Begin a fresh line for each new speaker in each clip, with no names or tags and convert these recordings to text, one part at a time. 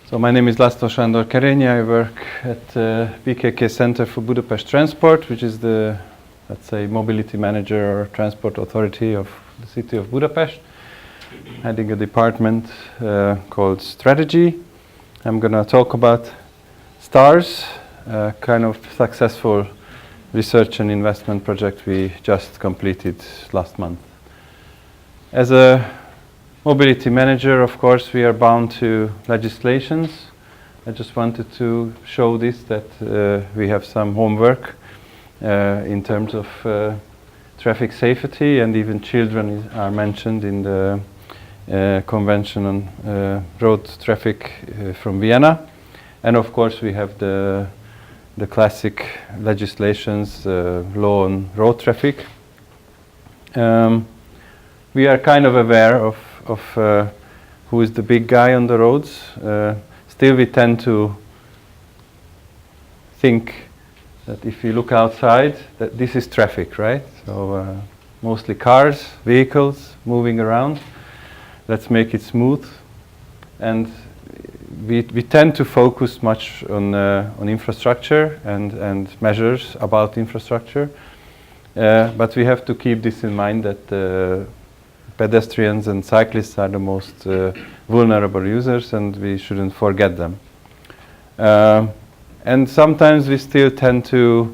So my name is László Sándor Kerényi. I work at BKK Center for Budapest Transport, which is the, let's say, mobility manager or transport authority of the city of Budapest, heading a department called Strategy. I'm going to talk about STARS, a kind of successful research and investment project we just completed last month. As a mobility manager, of course, we are bound to legislations. I just wanted to show this, that we have some homework in terms of traffic safety, and even children are mentioned in the Convention on Road Traffic from Vienna. And of course, we have the classic legislations, law on road traffic. We are kind of aware of who is the big guy on the roads. Still, we tend to think that if you look outside, that this is traffic, right? So mostly cars, vehicles moving around. Let's make it smooth. And we tend to focus much on infrastructure and measures about infrastructure. But we have to keep this in mind, that pedestrians and cyclists are the most vulnerable users, and we shouldn't forget them. And sometimes we still tend to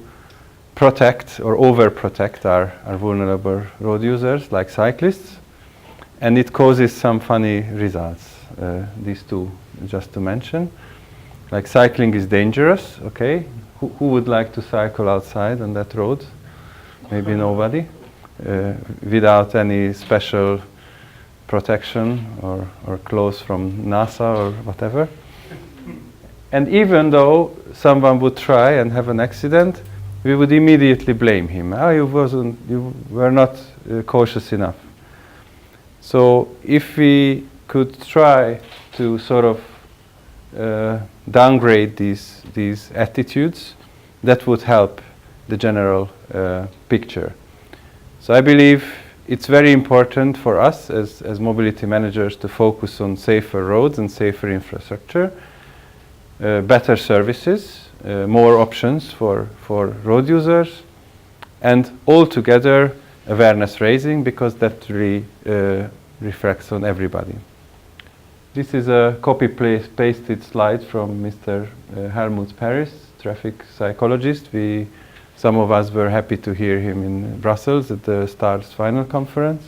protect or overprotect our vulnerable road users, like cyclists, and it causes some funny results. These two, just to mention. Like, cycling is dangerous, okay? Who would like to cycle outside on that road? Maybe nobody. Without any special protection or clothes from NASA or whatever. And even though someone would try and have an accident, we would immediately blame him. You were not cautious enough. So if we could try to sort of downgrade these attitudes, that would help the general picture. So I believe it's very important for us as mobility managers to focus on safer roads and safer infrastructure, better services, more options for road users, and altogether awareness raising, because that really reflects on everybody. This is a copy-pasted slide from Mr. Helmut Paris, traffic psychologist. Some of us were happy to hear him in Brussels at the STARS final conference.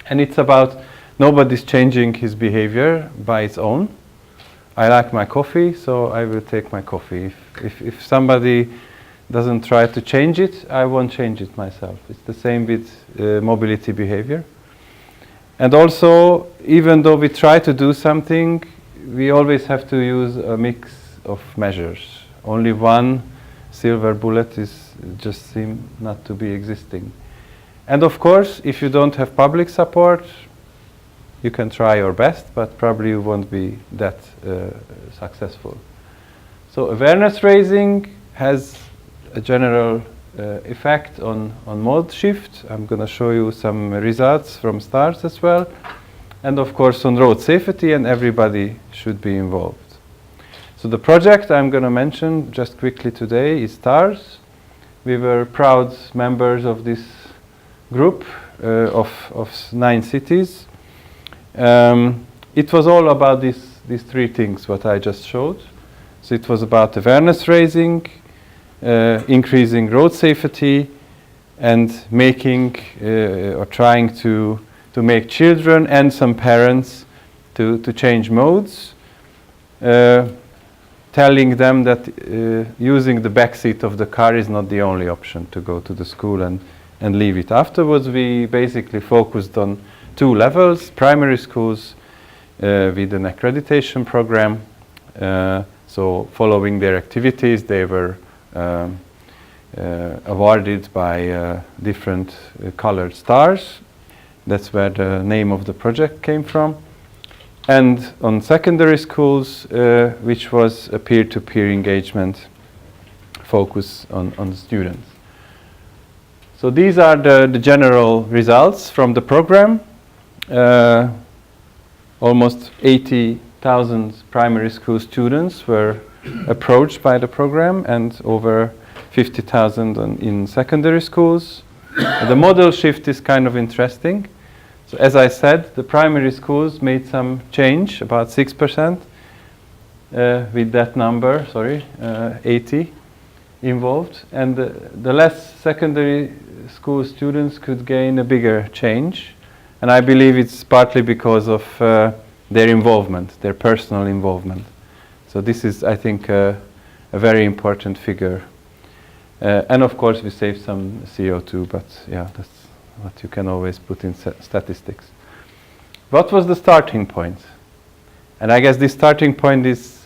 And it's about nobody's changing his behavior by its own. I like my coffee, so I will take my coffee. If somebody doesn't try to change it, I won't change it myself. It's the same with mobility behavior. And also, even though we try to do something, we always have to use a mix of measures. Only one silver bullet just seems not to be existing. And of course, if you don't have public support, you can try your best, but probably you won't be that successful. So awareness raising has a general effect on mode shift. I'm going to show you some results from STARS as well. And of course on road safety, and everybody should be involved. So the project I'm going to mention just quickly today is STARS. We were proud members of this group of 9 cities. It was all about these 3 things, what I just showed. So it was about awareness raising, increasing road safety, and making or trying to make children and some parents to change modes. Telling them that using the back seat of the car is not the only option to go to the school and leave it. Afterwards, we basically focused on 2 levels: primary schools with an accreditation program. So following their activities, they were awarded by different colored stars. That's where the name of the project came from. And on secondary schools, which was a peer-to-peer engagement focus on the students. So these are the general results from the program. Almost 80 2,000 primary school students were approached by the program, and over 50,000 in secondary schools. The model shift is kind of interesting. So as I said, the primary schools made some change, about 6% with that number, 80 involved. And the less secondary school students could gain a bigger change. And I believe it's partly because of their involvement, their personal involvement. So this is, I think, a very important figure. And of course, we saved some CO2, but yeah, that's what you can always put in statistics. What was the starting point? And I guess this starting point is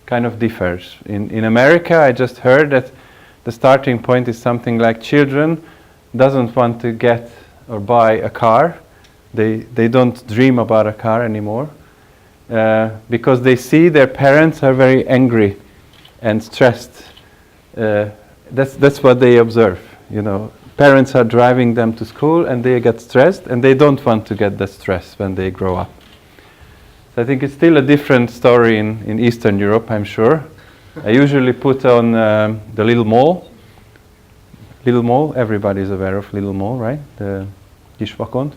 kind of differs. In America, I just heard that the starting point is something like children doesn't want to get or buy a car. They don't dream about a car anymore because they see their parents are very angry and stressed. That's what they observe. You know, parents are driving them to school and they get stressed, and they don't want to get that stress when they grow up. So I think it's still a different story in Eastern Europe, I'm sure. I usually put on the Little Mole. Little Mole, everybody is aware of Little Mole, right? The Kisvakond.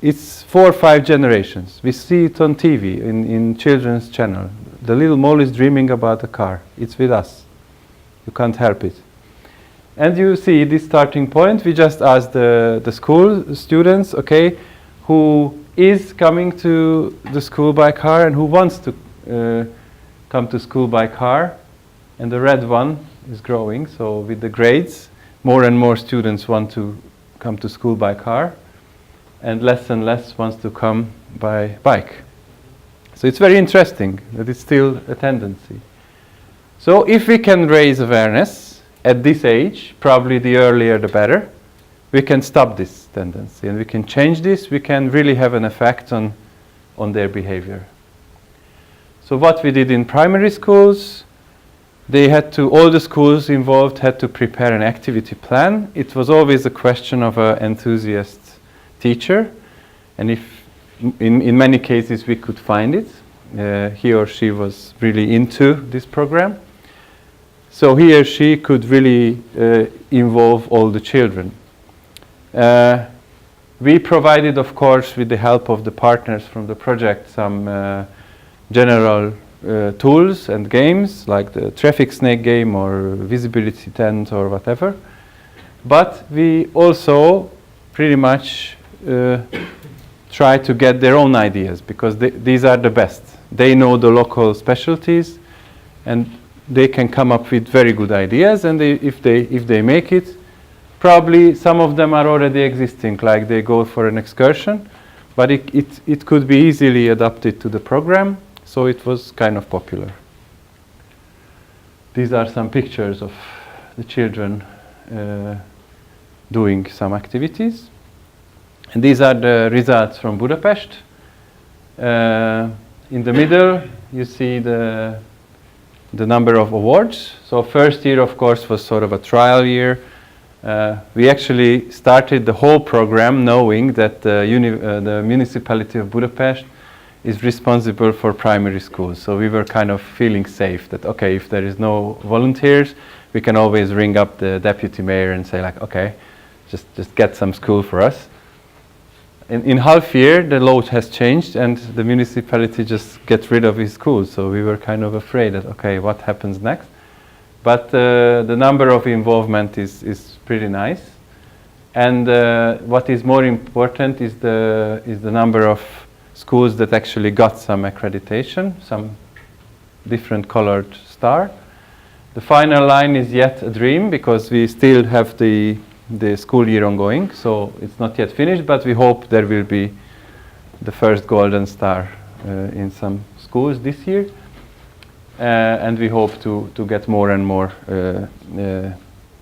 It's 4 or 5 generations. We see it on TV, in children's channel. The little mole is dreaming about a car. It's with us. You can't help it. And you see this starting point. We just asked the school students, okay, who is coming to the school by car and who wants to come to school by car. And the red one is growing. So with the grades, more and more students want to come to school by car, and less wants to come by bike. So it's very interesting that it's still a tendency. So if we can raise awareness at this age, probably the earlier the better, we can stop this tendency and we can change this. We can really have an effect on their behavior. So what we did in primary schools, all the schools involved had to prepare an activity plan. It was always a question of an enthusiast teacher, and if in many cases we could find it, he or she was really into this program. So he or she could really involve all the children. We provided, of course, with the help of the partners from the project, some general tools and games like the traffic snake game or visibility tent or whatever. But we also pretty much try to get their own ideas, because these are the best. They know the local specialties and they can come up with very good ideas, and if they make it, probably some of them are already existing, like they go for an excursion, but it could be easily adapted to the program. So it was kind of popular. These are some pictures of the children doing some activities. And these are the results from Budapest. In the middle, you see the number of awards. So first year, of course, was sort of a trial year. We actually started the whole program knowing that the municipality of Budapest is responsible for primary schools. So we were kind of feeling safe that, okay, if there is no volunteers, we can always ring up the deputy mayor and say like, okay, just get some school for us. In half year, the law has changed and the municipality just gets rid of his schools. So we were kind of afraid that, okay, what happens next? But the number of involvement is pretty nice. And what is more important is the number of schools that actually got some accreditation, some different colored star. The final line is yet a dream, because we still have the school year ongoing, so it's not yet finished, but we hope there will be the first golden star in some schools this year, and we hope to get more and more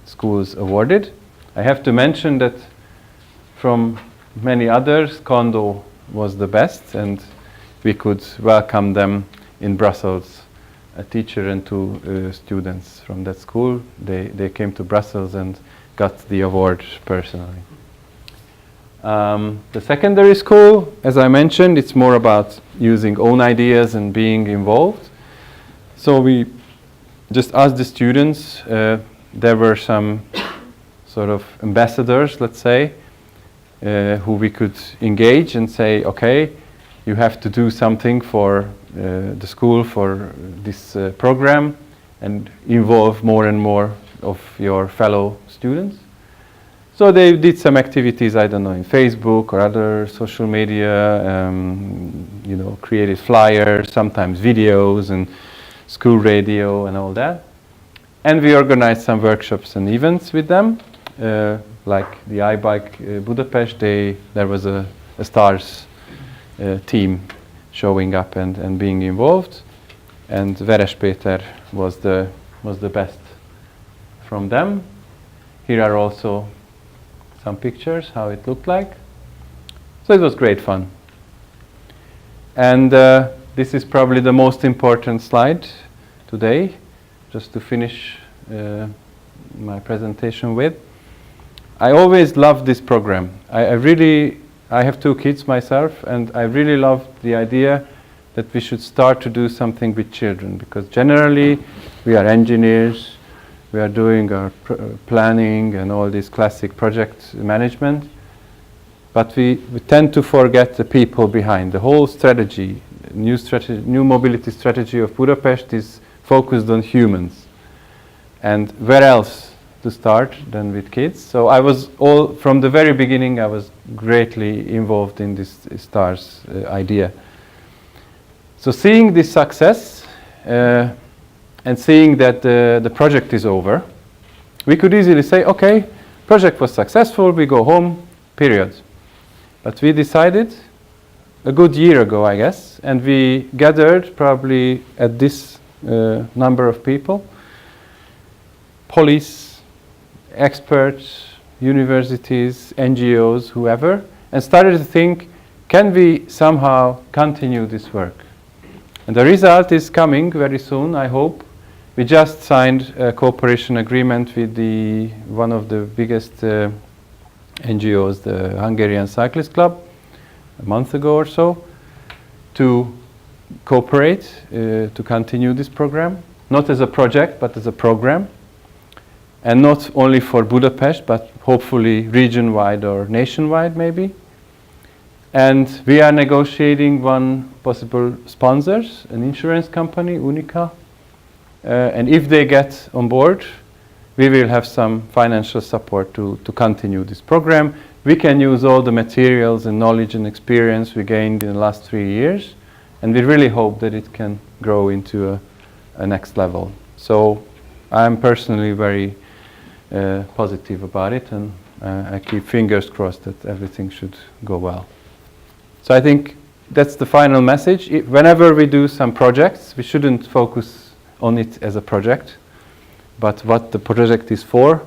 schools awarded. I have to mention that from many others, Kondo was the best, and we could welcome them in Brussels. A teacher and 2 students from that school, they came to Brussels and got the award personally. The secondary school, as I mentioned, it's more about using own ideas and being involved. So we just asked the students, there were some sort of ambassadors, let's say, who we could engage and say, okay, you have to do something for the school for this program and involve more and more of your fellow students. So they did some activities, I don't know, in Facebook or other social media, you know, created flyers, sometimes videos and school radio and all that. And we organized some workshops and events with them, like the iBike Budapest. There was a STARS team showing up and being involved, and Veres Péter was the best from them. Here are also some pictures, how it looked like. So it was great fun. And this is probably the most important slide today, just to finish my presentation with. I always loved this program. I have 2 kids myself, and I really loved the idea that we should start to do something with children, because generally we are engineers, we are doing our planning and all this classic project management, but we tend to forget the people behind. The whole strategy, new mobility strategy of Budapest is focused on humans. And where else to start than with kids? So I was from the very beginning, I was greatly involved in this STARS idea. So seeing this success and seeing that the project is over, we could easily say, okay, project was successful, we go home, period. But we decided a good year ago, I guess, and we gathered probably at this number of people, police, experts, universities, NGOs, whoever, and started to think, can we somehow continue this work? And the result is coming very soon, I hope. We just signed a cooperation agreement with one of the biggest NGOs, the Hungarian Cyclist Club, a month ago or so, to cooperate, to continue this program, not as a project, but as a program. And not only for Budapest, but hopefully region-wide or nationwide maybe. And we are negotiating one possible sponsors, an insurance company, Unica. And if they get on board, we will have some financial support to continue this program. We can use all the materials and knowledge and experience we gained in the last 3 years. And we really hope that it can grow into a next level. So I'm personally very positive about it, and I keep fingers crossed that everything should go well. So I think that's the final message. Whenever we do some projects, we shouldn't focus on it as a project, but what the project is for,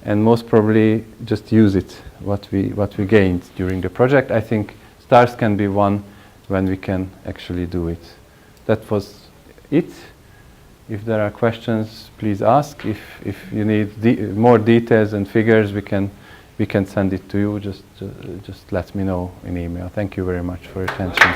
and most probably just use it, what we gained during the project. I think STARS can be one when we can actually do it. That was it. If there are questions, please ask. If you need more details and figures, we can send it to you. Just let me know in email. Thank you very much for your attention.